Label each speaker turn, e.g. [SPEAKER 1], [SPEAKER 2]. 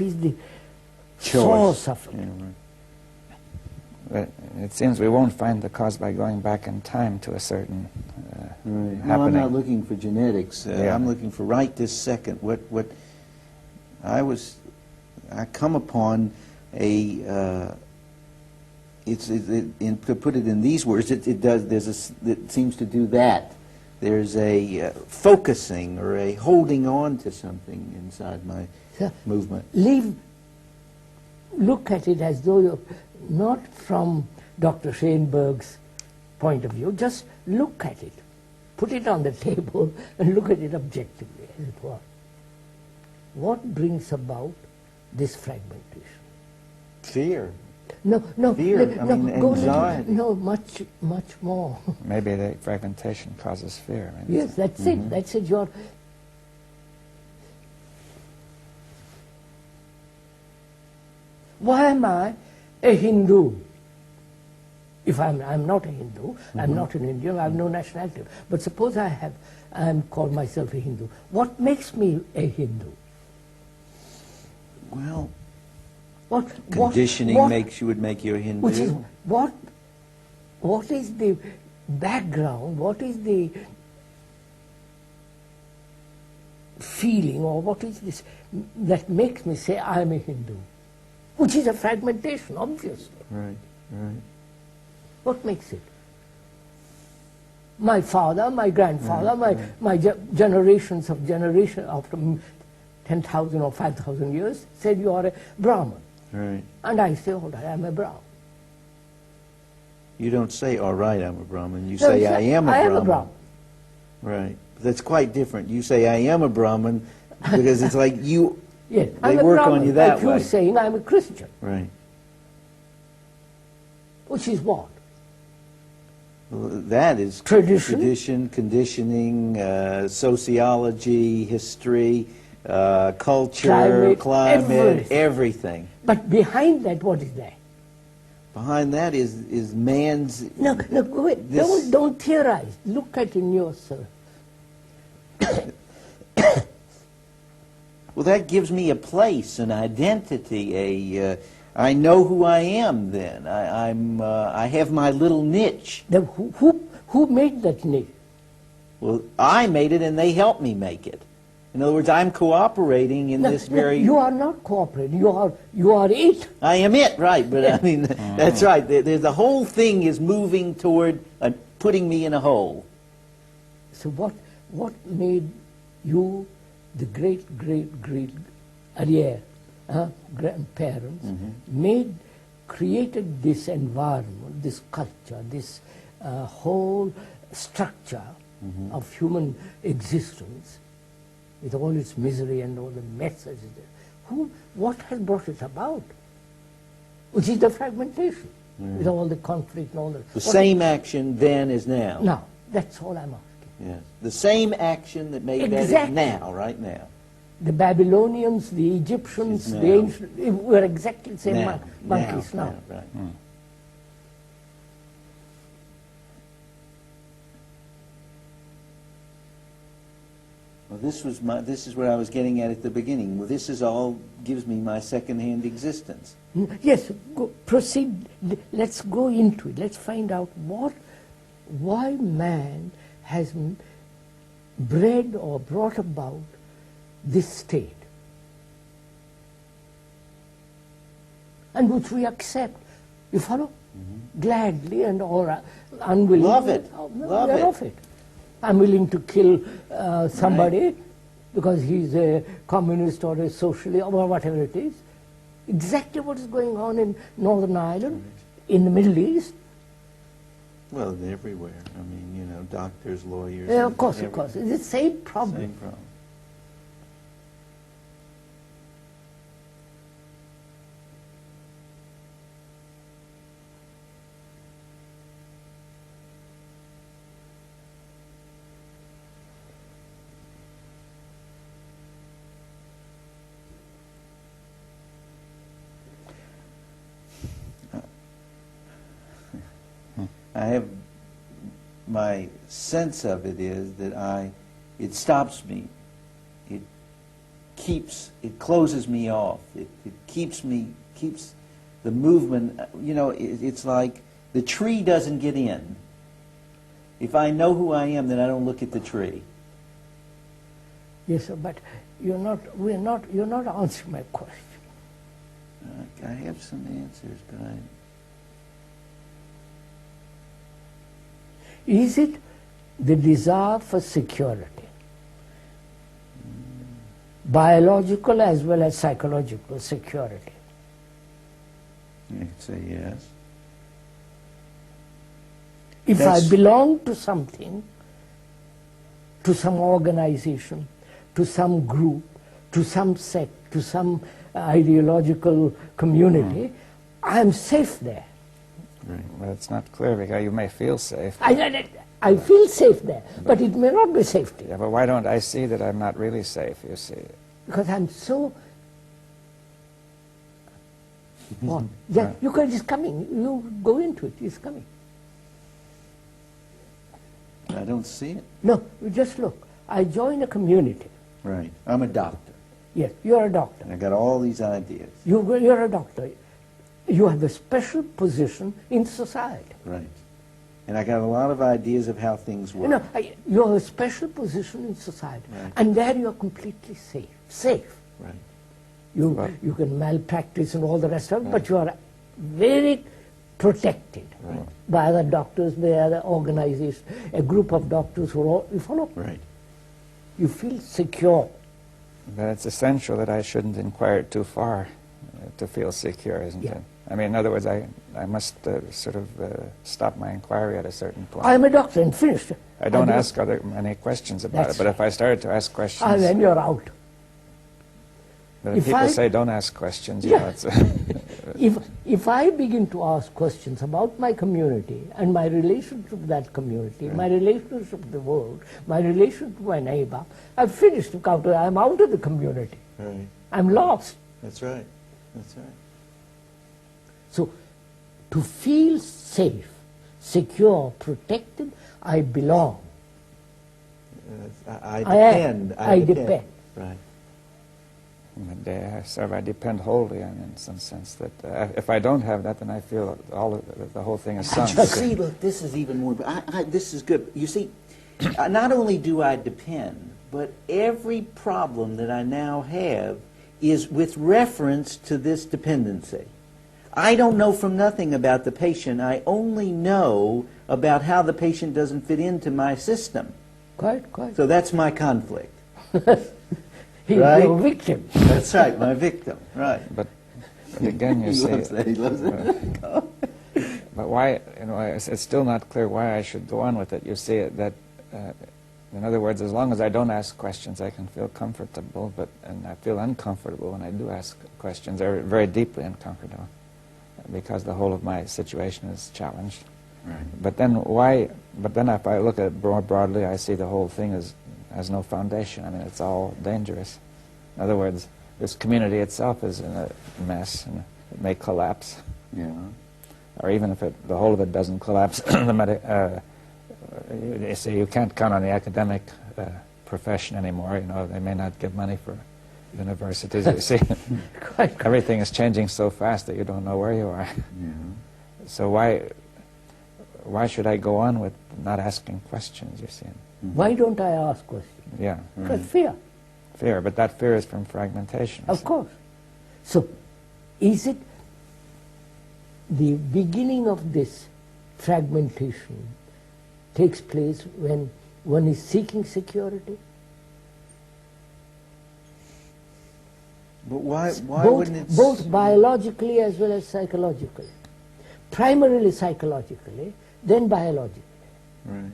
[SPEAKER 1] is the source of it.
[SPEAKER 2] But it seems we won't find the cause by going back in time to a certain happening.
[SPEAKER 3] No, I'm not looking for genetics.
[SPEAKER 2] Yeah.
[SPEAKER 3] I'm looking for right this second. What I come upon a. To put it in these words, it seems to do that. There's a focusing or a holding on to something inside my movement.
[SPEAKER 1] Look at it as though you're not from Dr. Schainberg's point of view. Just look at it. Put it on the table and look at it objectively, as it were. What brings about this fragmentation?
[SPEAKER 3] Fear.
[SPEAKER 1] No,
[SPEAKER 3] Fear.
[SPEAKER 1] no,
[SPEAKER 3] Anxiety.
[SPEAKER 1] No, much more.
[SPEAKER 2] Maybe the fragmentation causes fear. Maybe
[SPEAKER 1] Yes, that's it. That's it. Why am I a Hindu? If I'm not a Hindu, I'm not an Indian, I have no nationality. But suppose I'm called myself a Hindu. What makes me a Hindu?
[SPEAKER 3] Well,
[SPEAKER 1] conditioning
[SPEAKER 3] would make you a Hindu.
[SPEAKER 1] Which is what is the background? What is the feeling, or what is this that makes me say I'm a Hindu? Which is a fragmentation, obviously.
[SPEAKER 3] Right.
[SPEAKER 1] What makes it? My father, my grandfather, my generations after 10,000 or 5,000 years said you are a Brahmin.
[SPEAKER 3] Right.
[SPEAKER 1] And I say, all right, I'm a Brahmin.
[SPEAKER 3] You don't say, all right, I'm a Brahmin. You say, I am a Brahmin.
[SPEAKER 1] I am a Brahmin.
[SPEAKER 3] Right. That's quite different. You say, I am a Brahmin, because it's like you...
[SPEAKER 1] Yes,
[SPEAKER 3] they work on you that
[SPEAKER 1] like
[SPEAKER 3] way.
[SPEAKER 1] You're saying I'm a Christian.
[SPEAKER 3] Right.
[SPEAKER 1] Which is what?
[SPEAKER 3] Well, that is tradition, conditioning, sociology, history, culture, climate, everything.
[SPEAKER 1] But behind that, what is there?
[SPEAKER 3] Behind that is man's...
[SPEAKER 1] No, wait, don't theorize. Look at it in yourself.
[SPEAKER 3] Well, that gives me a place, an identity, I know who I am then. I have my little niche.
[SPEAKER 1] Then who made that niche?
[SPEAKER 3] Well, I made it and they helped me make it. In other words, I'm cooperating in this very...
[SPEAKER 1] You are not cooperating. You are it.
[SPEAKER 3] I am it, right. But I mean, that's right. The whole thing is moving toward putting me in a hole.
[SPEAKER 1] So what made you, the great grandparents, created this environment, this culture, this whole structure of human existence, with all its misery and all the messes? What has brought it about? Which is the fragmentation, with all the conflict and all that.
[SPEAKER 3] The same action then is now.
[SPEAKER 1] Now, that's all I'm asking.
[SPEAKER 3] Yes. The same action that made that is now, right now.
[SPEAKER 1] The Babylonians, the Egyptians, the ancient, were exactly the same monkeys now.
[SPEAKER 3] Right. Well, this is what I was getting at the beginning. Well, this is all gives me my second-hand existence.
[SPEAKER 1] Yes, proceed. Let's go into it. Let's find out why man has bred or brought about this state, and which we accept. You follow? Gladly and or unwilling.
[SPEAKER 3] Love it.
[SPEAKER 1] Love it. I'm willing to kill somebody because he's a communist or a socialist or whatever it is. Exactly what is going on in Northern Ireland, in the Middle East.
[SPEAKER 3] Well, everywhere. I mean, doctors, lawyers.
[SPEAKER 1] Yeah, of course. It's the same problem.
[SPEAKER 3] Same problem. I have, my sense of it is that it stops me. It it closes me off. It keeps the movement, you know, it's like the tree doesn't get in. If I know who I am, then I don't look at the tree.
[SPEAKER 1] Yes, sir, but you're not answering my question.
[SPEAKER 3] I have some answers, but
[SPEAKER 1] Is it the desire for security, biological as well as psychological security?
[SPEAKER 3] I could say yes.
[SPEAKER 1] If I belong to something, to some organization, to some group, to some sect, to some ideological community, I'm safe there.
[SPEAKER 3] Right.
[SPEAKER 2] But it's not clear because you may feel safe.
[SPEAKER 1] I feel safe there, but it may not be safety.
[SPEAKER 2] Yeah, but why don't I see that I'm not really safe, you see?
[SPEAKER 1] Because I'm so... What? Yeah, you can, it's coming. You go into it, it's coming.
[SPEAKER 3] I don't see it.
[SPEAKER 1] No, you just look. I join a community.
[SPEAKER 3] Right. I'm a doctor.
[SPEAKER 1] Yes, you're a doctor.
[SPEAKER 3] And I got all these ideas.
[SPEAKER 1] You're a doctor. You have a special position in society.
[SPEAKER 3] Right. And I got a lot of ideas of how things work.
[SPEAKER 1] No, you have a special position in society.
[SPEAKER 3] Right.
[SPEAKER 1] And there you're completely safe. Safe.
[SPEAKER 3] Right.
[SPEAKER 1] You can malpractice and all the rest of it, but you are very protected by other doctors, by other organizations, a group of doctors who are all, you follow?
[SPEAKER 3] Right.
[SPEAKER 1] You feel secure.
[SPEAKER 2] But it's essential that I shouldn't inquire too far to feel secure, isn't
[SPEAKER 1] Yeah.
[SPEAKER 2] it? I mean, in other words, I must sort of stop my inquiry at a certain point.
[SPEAKER 1] I'm a doctor and finished.
[SPEAKER 2] I don't ask any questions about it, but if I started to ask questions...
[SPEAKER 1] then you're out.
[SPEAKER 2] But if people say don't ask questions, you know, it's...
[SPEAKER 1] If I begin to ask questions about my community and my relationship to that community, my relationship to the world, my relationship to my neighbor, I've finished the counter. I'm out of the community.
[SPEAKER 3] Right.
[SPEAKER 1] I'm lost.
[SPEAKER 3] That's right. That's right.
[SPEAKER 1] So, to feel safe, secure, protected, I belong.
[SPEAKER 3] I depend.
[SPEAKER 1] I depend.
[SPEAKER 3] Right.
[SPEAKER 2] I depend wholly on, in some sense, that if I don't have that, then I feel the whole thing is sunk.
[SPEAKER 3] See, look, this is even more. This is good. You see, not only do I depend, but every problem that I now have is with reference to this dependency. I don't know from nothing about the patient. I only know about how the patient doesn't fit into my system.
[SPEAKER 1] Quite.
[SPEAKER 3] So that's my conflict.
[SPEAKER 1] He's
[SPEAKER 3] right?
[SPEAKER 1] your victim.
[SPEAKER 3] That's right, my victim. Right.
[SPEAKER 2] But again, you
[SPEAKER 3] He
[SPEAKER 2] see...
[SPEAKER 3] loves that. He loves it.
[SPEAKER 2] But why, you know, it's still not clear why I should go on with it. You see, that, in other words, as long as I don't ask questions, I can feel comfortable, and I feel uncomfortable when I do ask questions, very, very deeply uncomfortable, because the whole of my situation is challenged.
[SPEAKER 3] Right.
[SPEAKER 2] But then if I look at it more broadly, I see the whole thing has no foundation. I mean, it's all dangerous. In other words, this community itself is in a mess, and it may collapse.
[SPEAKER 3] Yeah.
[SPEAKER 2] Or even if the whole of it doesn't collapse, you see, you can't count on the academic profession anymore. You know, they may not give money for universities. You see, everything is changing so fast that you don't know where you are.
[SPEAKER 3] Yeah.
[SPEAKER 2] So why should I go on with not asking questions? You see.
[SPEAKER 1] Why don't I ask questions?
[SPEAKER 2] Yeah.
[SPEAKER 1] Because fear.
[SPEAKER 2] Fear, but that fear is from fragmentation.
[SPEAKER 1] Of course. So, is it the beginning of this fragmentation takes place when one is seeking security?
[SPEAKER 3] But why
[SPEAKER 1] both,
[SPEAKER 3] wouldn't it...
[SPEAKER 1] both biologically as well as psychologically. Primarily psychologically, then biologically.
[SPEAKER 3] Right.